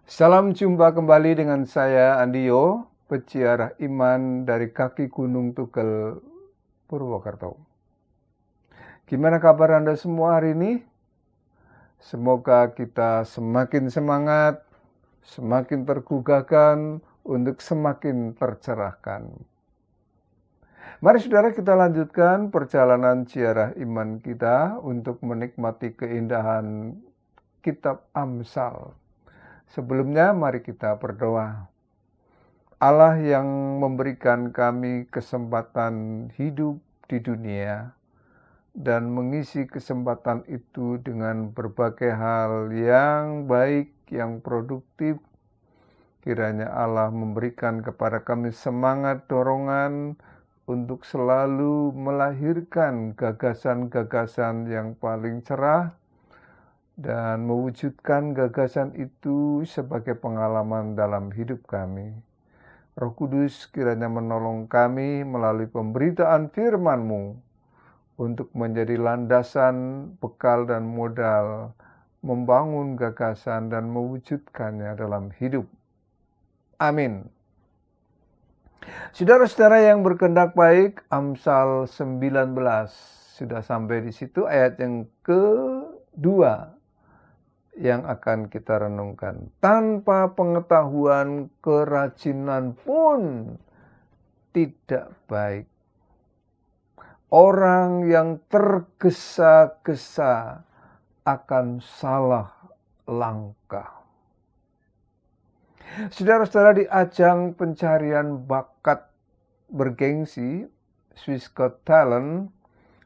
Salam jumpa kembali dengan saya Andio, peziarah iman dari kaki Gunung Tugel, Purwokerto. Gimana kabar Anda semua hari ini? Semoga kita semakin semangat, semakin tergugahkan untuk semakin tercerahkan. Mari saudara kita lanjutkan perjalanan ziarah iman kita untuk menikmati keindahan kitab Amsal. Sebelumnya mari kita berdoa. Allah yang memberikan kami kesempatan hidup di dunia dan mengisi kesempatan itu dengan berbagai hal yang baik, yang produktif. Kiranya Allah memberikan kepada kami semangat dorongan untuk selalu melahirkan gagasan-gagasan yang paling cerah dan mewujudkan gagasan itu sebagai pengalaman dalam hidup kami. Roh Kudus kiranya menolong kami melalui pemberitaan firman-Mu untuk menjadi landasan, bekal dan modal membangun gagasan dan mewujudkannya dalam hidup. Amin. Saudara-saudara yang berkehendak baik, Amsal 19 sudah sampai di situ ayat yang kedua yang akan kita renungkan. Tanpa pengetahuan, kerajinan pun tidak baik. Orang yang tergesa-gesa akan salah langkah. Saudara-saudara, di ajang pencarian bakat bergengsi, Swiss Got Talent,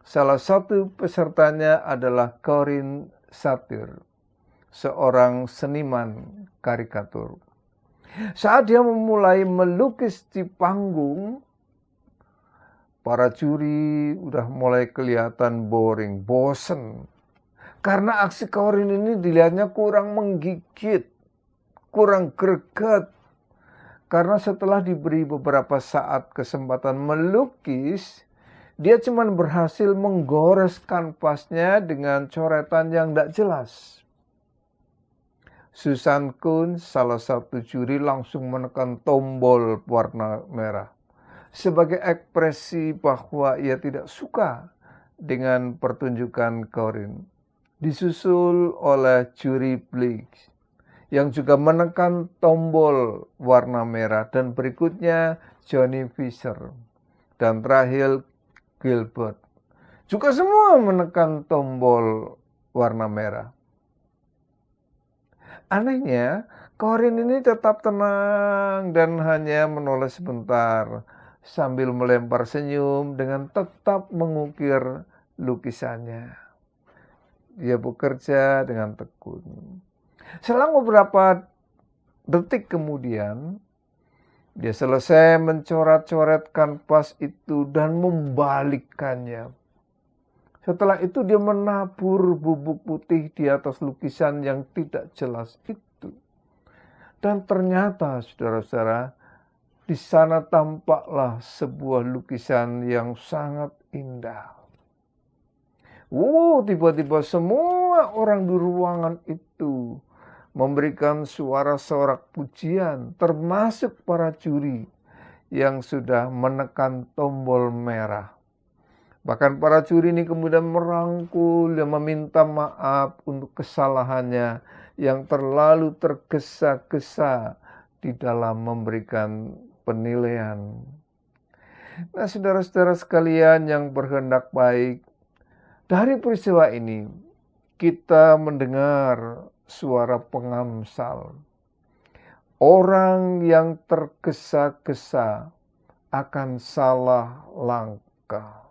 salah satu pesertanya adalah Corinne Satir, seorang seniman karikatur. Saat dia memulai melukis di panggung, para juri udah mulai kelihatan boring, bosen. Karena aksi Corinne ini dilihatnya kurang menggigit, kurang greget. Karena setelah diberi beberapa saat kesempatan melukis, dia cuma berhasil menggores kanvasnya dengan coretan yang tidak jelas. Susan Kuhn, salah satu juri, langsung menekan tombol warna merah sebagai ekspresi bahwa ia tidak suka dengan pertunjukan Corinne. Disusul oleh juri Blix yang juga menekan tombol warna merah, dan berikutnya Johnny Fisher dan terakhir Gilbert juga semua menekan tombol warna merah. Anehnya, Corinne ini tetap tenang dan hanya menoleh sebentar sambil melempar senyum dengan tetap mengukir lukisannya. Dia bekerja dengan tekun. Selang beberapa detik kemudian, dia selesai mencoret-coret kanvas itu dan membalikkannya. Setelah itu dia menabur bubuk putih di atas lukisan yang tidak jelas itu. Dan ternyata saudara-saudara, di sana tampaklah sebuah lukisan yang sangat indah. Tiba-tiba semua orang di ruangan itu memberikan suara sorak pujian, termasuk para juri yang sudah menekan tombol merah. Bahkan para juri ini kemudian merangkul dan meminta maaf untuk kesalahannya yang terlalu tergesa-gesa di dalam memberikan penilaian. Nah, saudara-saudara sekalian yang berkehendak baik, dari peristiwa ini kita mendengar suara pengamsal. Orang yang tergesa-gesa akan salah langkah.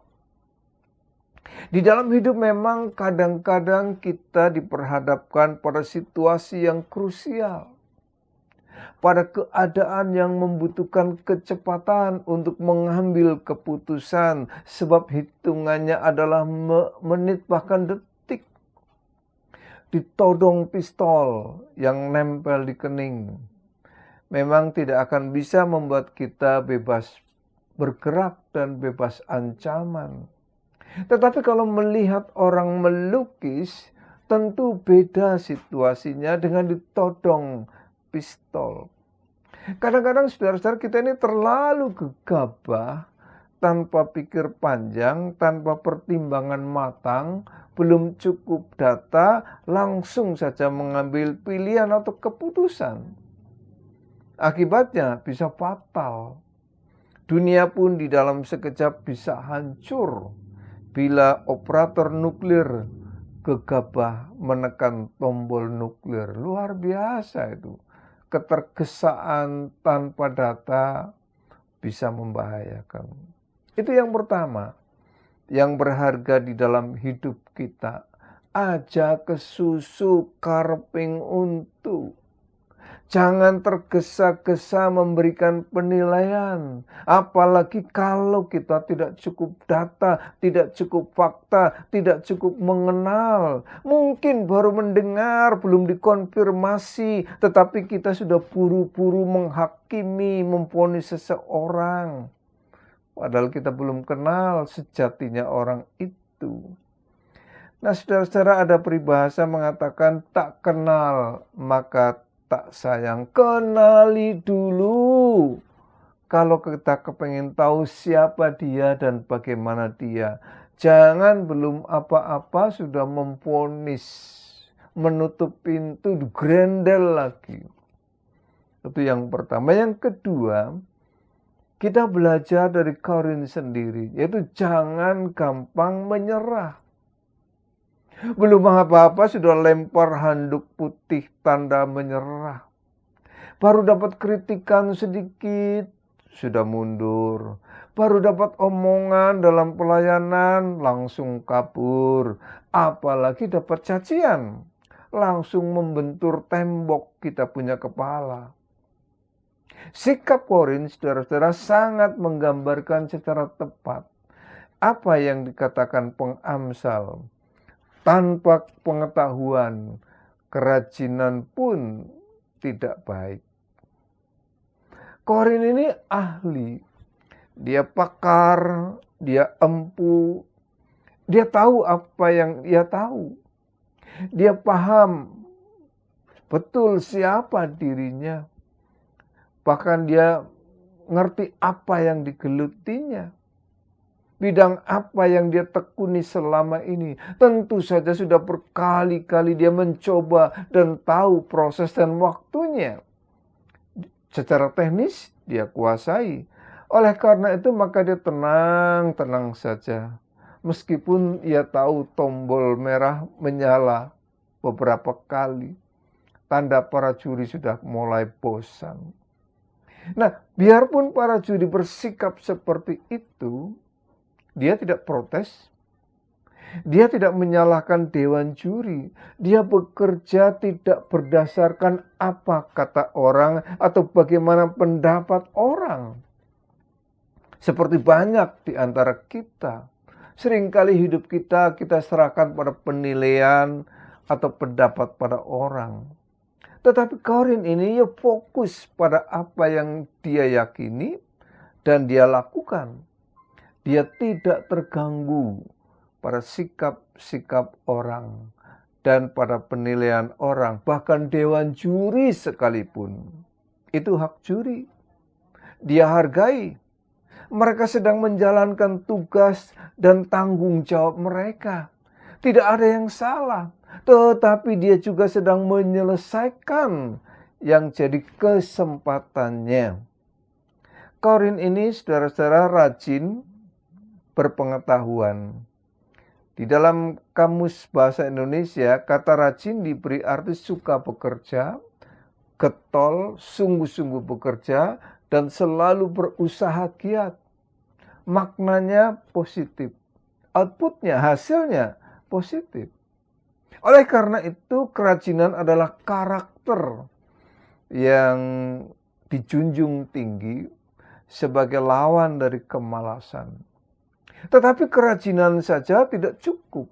Di dalam hidup memang kadang-kadang kita diperhadapkan pada situasi yang krusial, pada keadaan yang membutuhkan kecepatan untuk mengambil keputusan, sebab hitungannya adalah menit bahkan detik. Ditodong pistol yang nempel di kening memang tidak akan bisa membuat kita bebas bergerak dan bebas ancaman. Tetapi kalau melihat orang melukis, tentu beda situasinya dengan ditodong pistol. Kadang-kadang saudara-saudara kita ini terlalu gegabah, tanpa pikir panjang, tanpa pertimbangan matang, belum cukup data, langsung saja mengambil pilihan atau keputusan. Akibatnya bisa fatal. Dunia pun di dalam sekejap bisa hancur bila operator nuklir gegabah menekan tombol nuklir. Luar biasa itu. Ketergesaan tanpa data bisa membahayakan. Itu yang pertama, yang berharga di dalam hidup kita. Aja kesusu karping untuk. Jangan tergesa-gesa memberikan penilaian. Apalagi kalau kita tidak cukup data, tidak cukup fakta, tidak cukup mengenal. Mungkin baru mendengar, belum dikonfirmasi. Tetapi kita sudah buru-buru menghakimi, memvonis seseorang. Padahal kita belum kenal sejatinya orang itu. Nah, saudara-saudara, ada peribahasa mengatakan tak kenal maka tak sayang. Kenali dulu. Kalau kita kepengen tahu siapa dia dan bagaimana dia. Jangan belum apa-apa sudah memvonis, menutup pintu, grendel lagi. Itu yang pertama. Yang kedua, kita belajar dari Korin sendiri, yaitu jangan gampang menyerah. Belum apa-apa sudah lempar handuk putih tanda menyerah. Baru dapat kritikan sedikit, sudah mundur. Baru dapat omongan dalam pelayanan, langsung kabur. Apalagi dapat cacian, langsung membentur tembok kita punya kepala. Sikap Korin, saudara-saudara, sangat menggambarkan secara tepat apa yang dikatakan pengamsal. Tanpa pengetahuan, kerajinan pun tidak baik. Korin ini ahli, dia pakar, dia empu, dia tahu apa yang dia tahu. Dia paham betul siapa dirinya. Bahkan dia ngerti apa yang digelutinya. Bidang apa yang dia tekuni selama ini. Tentu saja sudah berkali-kali dia mencoba dan tahu proses dan waktunya. Secara teknis dia kuasai. Oleh karena itu maka dia tenang saja. Meskipun ia tahu tombol merah menyala beberapa kali. Tanda para juri sudah mulai bosan. Nah, biarpun para juri bersikap seperti itu, dia tidak protes, dia tidak menyalahkan dewan juri, dia bekerja tidak berdasarkan apa kata orang atau bagaimana pendapat orang. Seperti banyak di antara kita, seringkali hidup kita serahkan pada penilaian atau pendapat pada orang. Tetapi Korin ini ya fokus pada apa yang dia yakini dan dia lakukan. Dia tidak terganggu pada sikap-sikap orang dan pada penilaian orang. Bahkan dewan juri sekalipun. Itu hak juri. Dia hargai. Mereka sedang menjalankan tugas dan tanggung jawab mereka. Tidak ada yang salah. Tetapi dia juga sedang menyelesaikan yang jadi kesempatannya. Korin ini saudara-saudara rajin berpengetahuan. Di dalam kamus bahasa Indonesia, kata rajin diberi arti suka bekerja, getol, sungguh-sungguh bekerja, dan selalu berusaha giat. Maknanya positif. Outputnya, hasilnya positif. Oleh karena itu, kerajinan adalah karakter yang dijunjung tinggi sebagai lawan dari kemalasan. Tetapi kerajinan saja tidak cukup.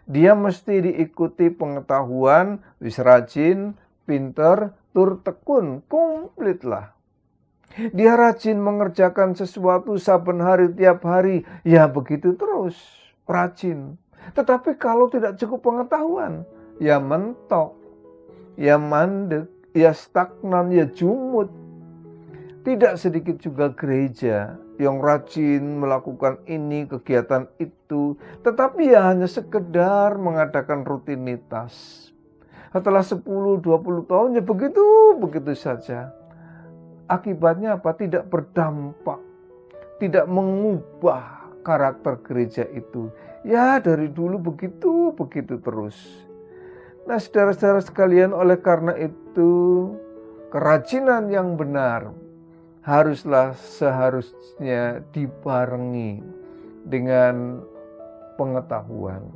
Dia mesti diikuti pengetahuan, wis rajin, pinter, tur tekun, komplitlah. Dia rajin mengerjakan sesuatu saben hari, tiap hari, ya begitu terus, rajin. Tetapi kalau tidak cukup pengetahuan, ya mentok, ya mandek, ya stagnan, ya jumut. Tidak sedikit juga gereja yang rajin melakukan ini, kegiatan itu, tetapi ya hanya sekedar mengadakan rutinitas. Setelah 10-20 tahun ya begitu saja. Akibatnya apa? Tidak berdampak, tidak mengubah karakter gereja itu. Ya dari dulu begitu terus. Nah saudara-saudara sekalian, oleh karena itu kerajinan yang benar seharusnya dibarengi dengan pengetahuan.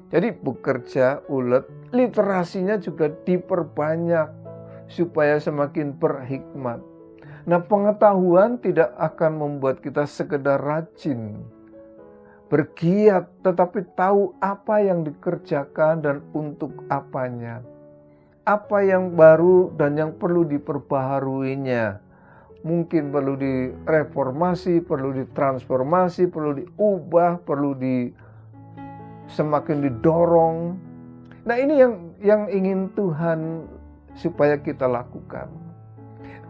Jadi bekerja ulet, literasinya juga diperbanyak supaya semakin berhikmat. Nah, pengetahuan tidak akan membuat kita sekedar rajin, bergiat, tetapi tahu apa yang dikerjakan dan untuk apanya. Apa yang baru dan yang perlu diperbaharuinya. Mungkin perlu direformasi, perlu ditransformasi, perlu diubah, perlu semakin didorong. Nah, ini yang ingin Tuhan supaya kita lakukan.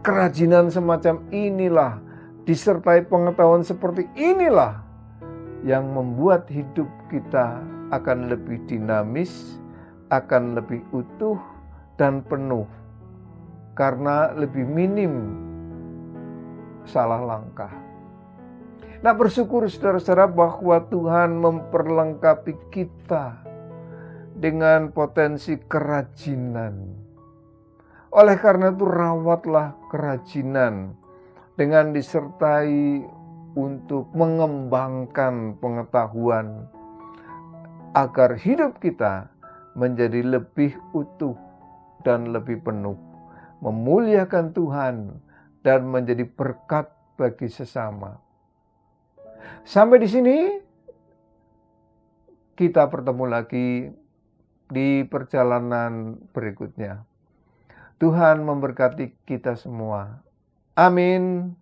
Kerajinan semacam inilah, disertai pengetahuan seperti inilah yang membuat hidup kita akan lebih dinamis, akan lebih utuh dan penuh, karena lebih minim salah langkah. Nah, bersyukur saudara-saudara bahwa Tuhan memperlengkapi kita dengan potensi kerajinan. Oleh karena itu rawatlah kerajinan dengan disertai untuk mengembangkan pengetahuan agar hidup kita menjadi lebih utuh dan lebih penuh, memuliakan Tuhan dan menjadi berkat bagi sesama. Sampai di sini kita bertemu lagi di perjalanan berikutnya. Tuhan memberkati kita semua. Amin.